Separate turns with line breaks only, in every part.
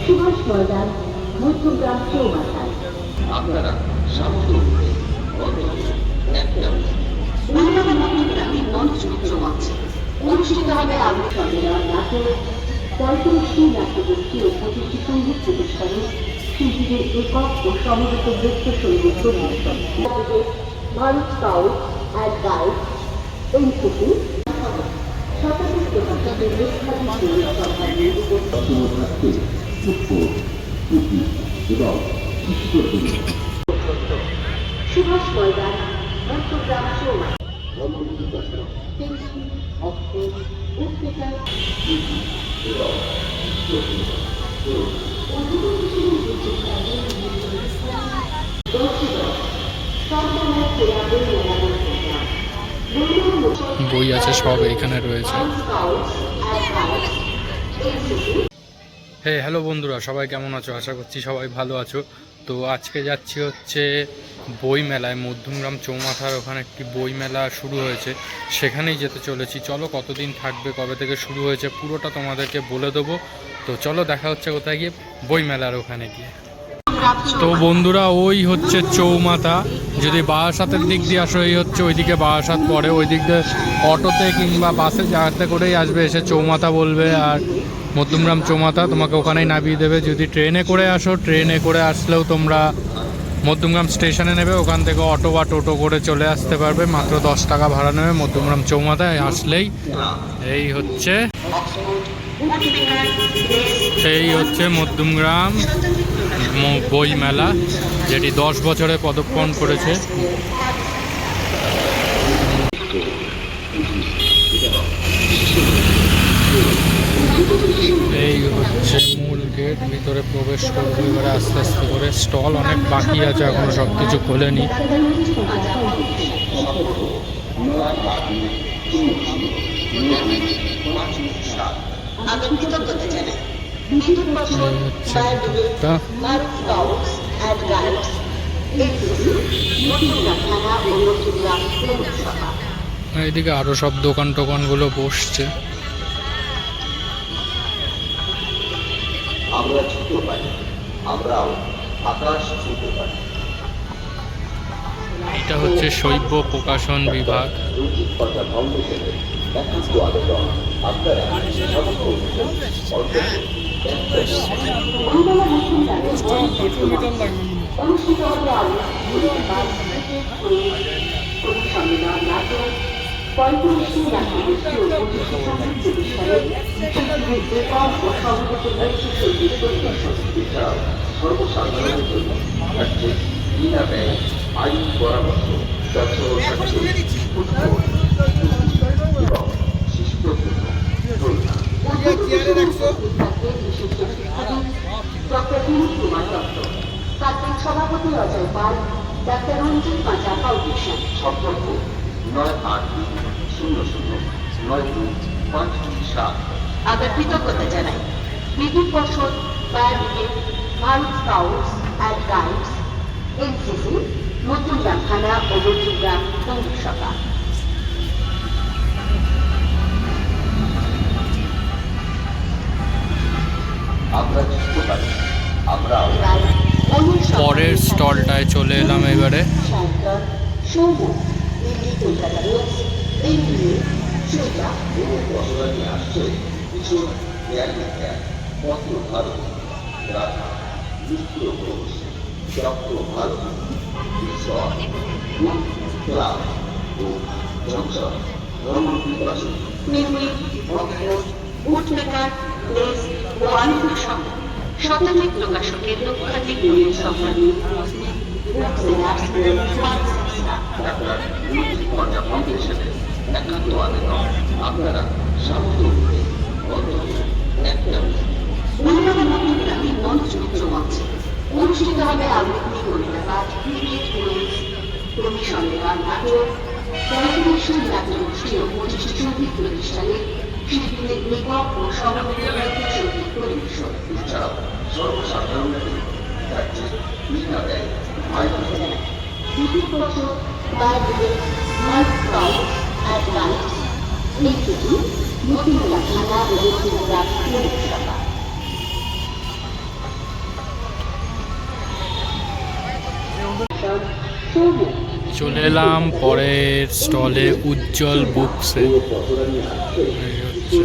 সুভাষ ময়দান, মধ্যগ্রাম চৌমাথায়। আপনারা অনুষ্ঠিত হবে আগামী সম্মেলন নাটক 35টি নাট্যগোষ্ঠী ও 25টি সঙ্গীত প্রতিষ্ঠানে শিল্পীদের একক ও সমবেত নৃত্য সঙ্গীত পরিবেশন। Bharat scout and guides NCC শতাধিক প্রতিষ্ঠানের সুভাষ ময়দান, মধ্যগ্রাম চৌমাথা।
বই আছে, সব এইখানে রয়েছে। হ্যালো বন্ধুরা, সবাই কেমন আছো? আশা করছি সবাই ভালো আছো। তো আজকে যাচ্ছি হচ্ছে বই মেলায়, মধ্যমগ্রাম চৌমাথার ওখানে একটি বই মেলা শুরু হয়েছে, সেখানেই যেতে চলেছি। চলো, কতদিন থাকবে, কবে থেকে শুরু হয়েছে, পুরোটা তোমাদেরকে বলে দেবো। তো চলো, দেখা হচ্ছে কোথায় গিয়ে, বই মেলার ওখানে গিয়ে। তো বন্ধুরা, ওই হচ্ছে চৌমাথা। যদি বারাসাতের দিক দিয়ে আসো, এই হচ্ছে ওইদিকে বারাসাত পড়ে, ওই দিক দিয়ে অটোতে কিংবা বাসে যাতে করেই আসবে, এসে চৌমাথা বলবে, আর মধ্যমগ্রাম চৌমাথা তোমাকে ওখানেই নামিয়ে দেবে। যদি ট্রেনে করে আসো, ট্রেনে করে আসলেও তোমরা মধ্যমগ্রাম স্টেশনে নেবে, ওখান থেকে অটো বা টোটো করে চলে আসতে পারবে। মাত্র 10 টাকা ভাড়া নেবে। মধ্যমগ্রাম চৌমাথায় আসলেই এই হচ্ছে মধ্যমগ্রাম বই মেলা, যেটি 10 বছরে পদার্পণ করেছে। এই হচ্ছে মূল গেট, ভিতরে প্রবেশ করবো এবারে আস্তে আস্তে করে। স্টল অনেক বাকি আছে, এখনো সব কিছু খোলেনি। এইদিকে আরো সব দোকান টোকানগুলো বসছে।
আমরা ছুটতে পারি, আমরাও আকাশ ছুটতে পারি।
এটা হচ্ছে শৈব প্রকাশন বিভাগ।
সর্বসাধারণের জন্য বিনা ব্যয় আইন পরামর্শ, এবং শিশুদের জন্য
সভাপতি অজয় পাল, ডাক্তার রঞ্জিত পাঁচা ফাউন্ডেশন।
সম্পর্ক 98200925257।
আবার কৃতজ্ঞতা জানাই বিদ্যুৎ পর্ষদ, fire brigade, Bharat scouts and guides, NCC, Madhyamgram থানা ও মধ্যমগ্রাম পৌরসভা।
পরের স্টলটায় চলে এলাম এবারে।
শতাধিক প্রকাশকের লক্ষাধিক বইয়ের সম্মানী
আপনারা সামনে
অনুষ্ঠিত হবে আবৃত্তি, কবিতা পাঠ, ক্রিকেট, কবি সম্মেলন, নাটক, টেলিভিশন, নাট্যগোষ্ঠী ও 25টি সঙ্গীত প্রতিষ্ঠানে শিল্পীদের একক ও সমবেত নৃত্য সঙ্গীত পরিবেশন।
এছাড়াও সর্বসাধারণের
বিদ্যুৎ পর্ষদ, ফায়ার ব্রিগেড, ভারত এই ছুটি মুক্তিমেলা থানা ও মুক্তিমেলা পৌরসভা।
চলে এলাম পরের স্টলে উজ্জ্বল বুকসে। এই হচ্ছে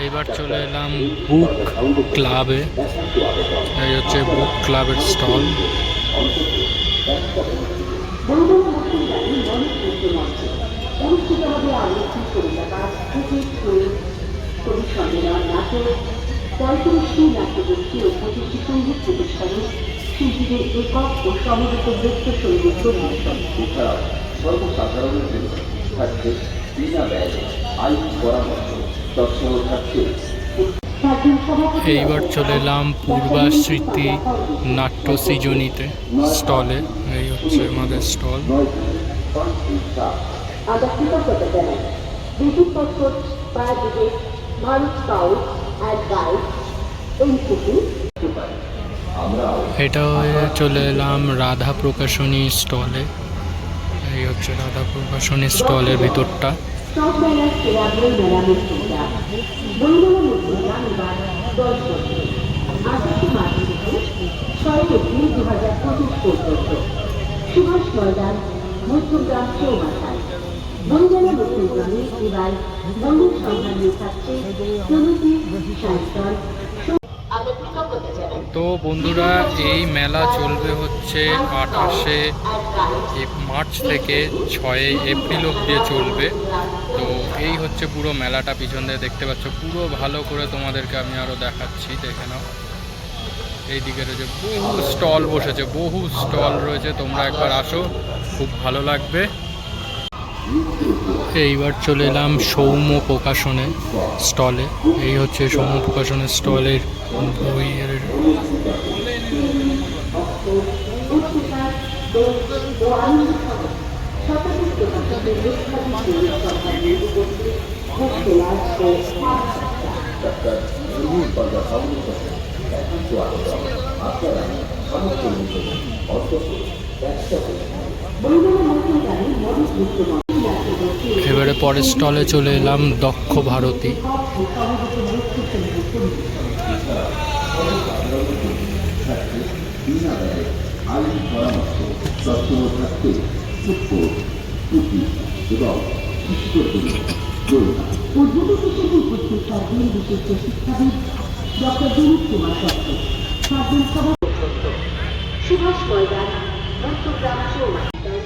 এইবার চলে এলাম বুক ক্লাবে। এই হচ্ছে বুক ক্লাবের স্টল।
অনুষ্ঠিত হবে আলোচনা কবিতাপাঠ থেকে কবি সম্মেলন নাটক 35টি নাট্যগোষ্ঠী ও 25টি সঙ্গীত প্রতিষ্ঠানে শিল্পীদের একক ও সমবেত নৃত্য সঙ্গীত পরিবেশন।
এছাড়াও সর্বসাধারণের জন্য থাকছে বিনা ব্যয়ে আইন পরামর্শ, তৎসঙ্গে থাকছে
এইবার চলে এলাম পূর্বা স্মৃতি নাট্য সৃজনীতে স্টলে। এই হচ্ছে আমাদের স্টল।
আমরা কৃতজ্ঞতা জানাই British passport fire brigade, Bharat scout and guide, NCC.
এটা হয়ে চলে এলাম রাধা প্রকাশনী স্টলে। এই হচ্ছে রাধা প্রকাশনী স্টলের ভিতরটা।
সব মেলার সেরা বই মেলা মুক্তিমেলা। বইমেলা মুক্তিমেলা এবার 10 বছর 28 মার্চ থেকে 6 এপ্রিল 2025 পর্যন্ত সুভাষ ময়দান, মধ্যগ্রাম চৌমাথায়। বইমেলা মুক্তিগ্রামে এবার বইয়ের সন্ধান নিয়ে থাকছে প্রণতি সাহিত্যল। আমরা কৃতজ্ঞতা জানাই।
তো বন্ধুরা, এই মেলা চলবে হচ্ছে 28 মার্চ থেকে 6 এপ্রিল অবধি চলবে। তো এই হচ্ছে পুরো মেলাটা, পিছন দিয়ে দেখতে পাচ্ছ। পুরো ভালো করে তোমাদেরকে আমি আরও দেখাচ্ছি, দেখে নাও। এইদিকে রয়েছে বহু স্টল বসেছে, বহু স্টল রয়েছে। তোমরা একবার আসো, খুব ভালো লাগবে। এইবার চলে এলাম সৌম্য প্রকাশনে স্টলে। এই হচ্ছে সৌম্য প্রকাশনের স্টলের বইয়ের। এবারে পরের স্টলে চলে এলাম দক্ষ ভারতী।
সুভাষ ময়দান, মধ্যগ্রাম চৌমাথায়।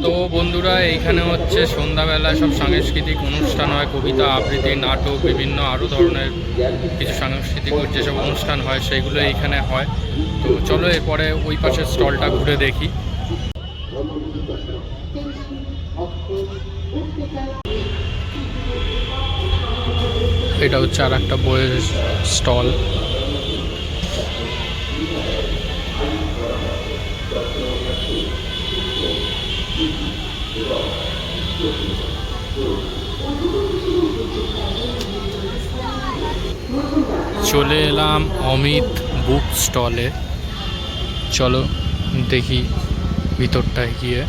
তো বন্ধুরা, এইখানে হচ্ছে সন্ধ্যাবেলায় সব সাংস্কৃতিক অনুষ্ঠান হয়, কবিতা আবৃত্তি, নাটক, বিভিন্ন আরও ধরনের কিছু সাংস্কৃতিক যেসব অনুষ্ঠান হয় সেইগুলো এইখানে হয়। তো চলো এরপরে ওই পাশের স্টলটা ঘুরে দেখি। এটা হচ্ছে আর একটা বইয়ের স্টল। চলে এলাম অমিত বুক স্টলে। চলো দেখি ভিতরটায় গিয়ে।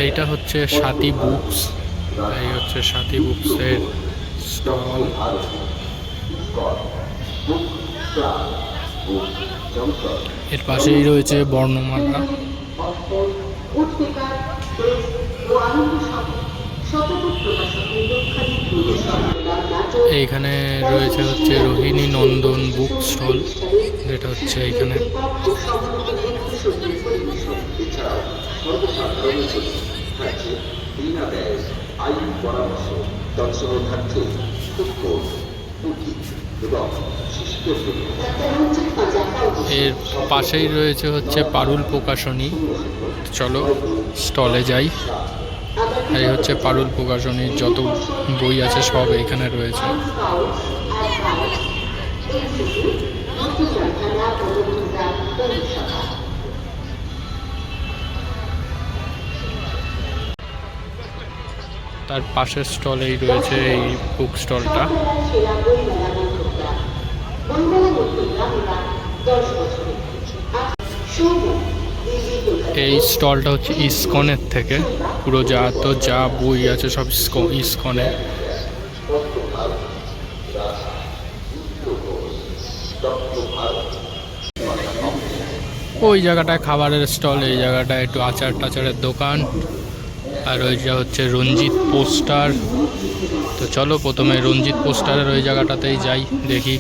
এইটা হচ্ছে সাথী বুকস। এই হচ্ছে সাথী বুকসের স্টল। এর পাশেই রয়েছে বর্ণমালা। এইখানে রয়েছে হচ্ছে রোহিণী নন্দন বুক স্টল, যেটা হচ্ছে এইখানে।
আইন পরামর্শ, তৎসঙ্গে থাকছে
এর পাশেই রয়েছে হচ্ছে পারুল প্রকাশনী। চলো স্টলে যাই। এই হচ্ছে পারুল প্রকাশনীর যত বই আছে সব এখানে রয়েছে। তার পাশের স্টলেই রয়েছে এই বুক স্টলটা। এই স্টলটা হচ্ছে ইসকনের থেকে, পুরো যা বই আছে সব ইসকনে। ওই জায়গাটায় খাবারের স্টল, এই জায়গাটায় একটু আচার টাচারের দোকান, আর ওইটা হচ্ছে রঞ্জিত পোস্টার। তো চলো প্রথমে রঞ্জিত পোস্টারের ওই জায়গাটাতেই যাই, দেখি।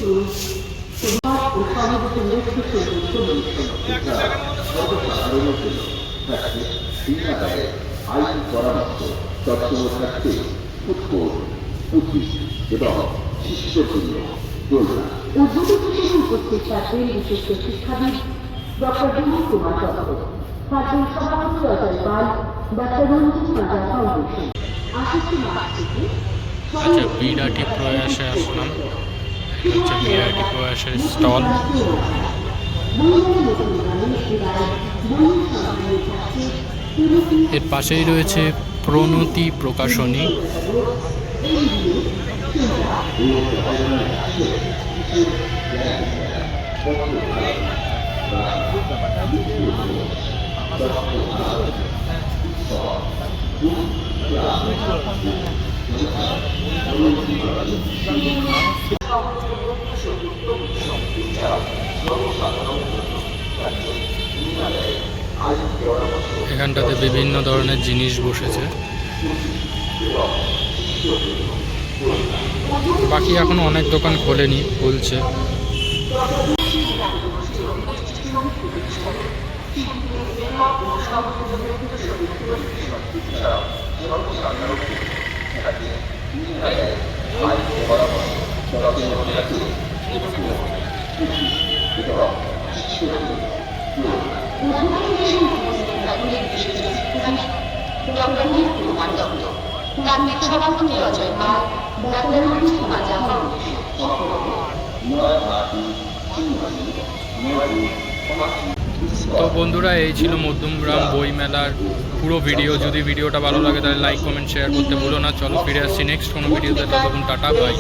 আইন পরামর্শ তৎসঙ্গ থাকতে ফুটকোর্ট, পুঁথি এবং শিষ্যতুল্য দোলনা।
উদ্যোগী হিসেবে উপস্থিত থাকবেন বিশিষ্ট শিক্ষাবিদ ডক্টর দিলীপ কুমার দত্ত, থাকবেন সভাপতি অজয় পাল, ডক্টর রঞ্জিত মাজা ফাউন্ডেশন। আসছে মাস থেকে
আচ্ছা, বিরাটি প্রয়াসে আসলাম। হচ্ছে বিরাটি প্রয়াসের স্টল। এর পাশেই রয়েছে প্রণতি প্রকাশনী। এখানটাতে বিভিন্ন ধরনের জিনিস বসেছে। বাকি এখন অনেক দোকান খোলেনি, খুলছে।
সভাপতি অজয় পাল, ডক্টর রঞ্জিত মাজা ফাউন্ডেশন।
তো বন্ধুরা, এই ছিল মধ্যমগ্রাম বই মেলার পুরো ভিডিও। যদি ভিডিওটা ভালো লাগে তাহলে লাইক কমেন্ট শেয়ার করতে ভুলো না। চলো ফিরে আসছি নেক্সট কোনো ভিডিওতে। ততক্ষণ টাটা, বাই।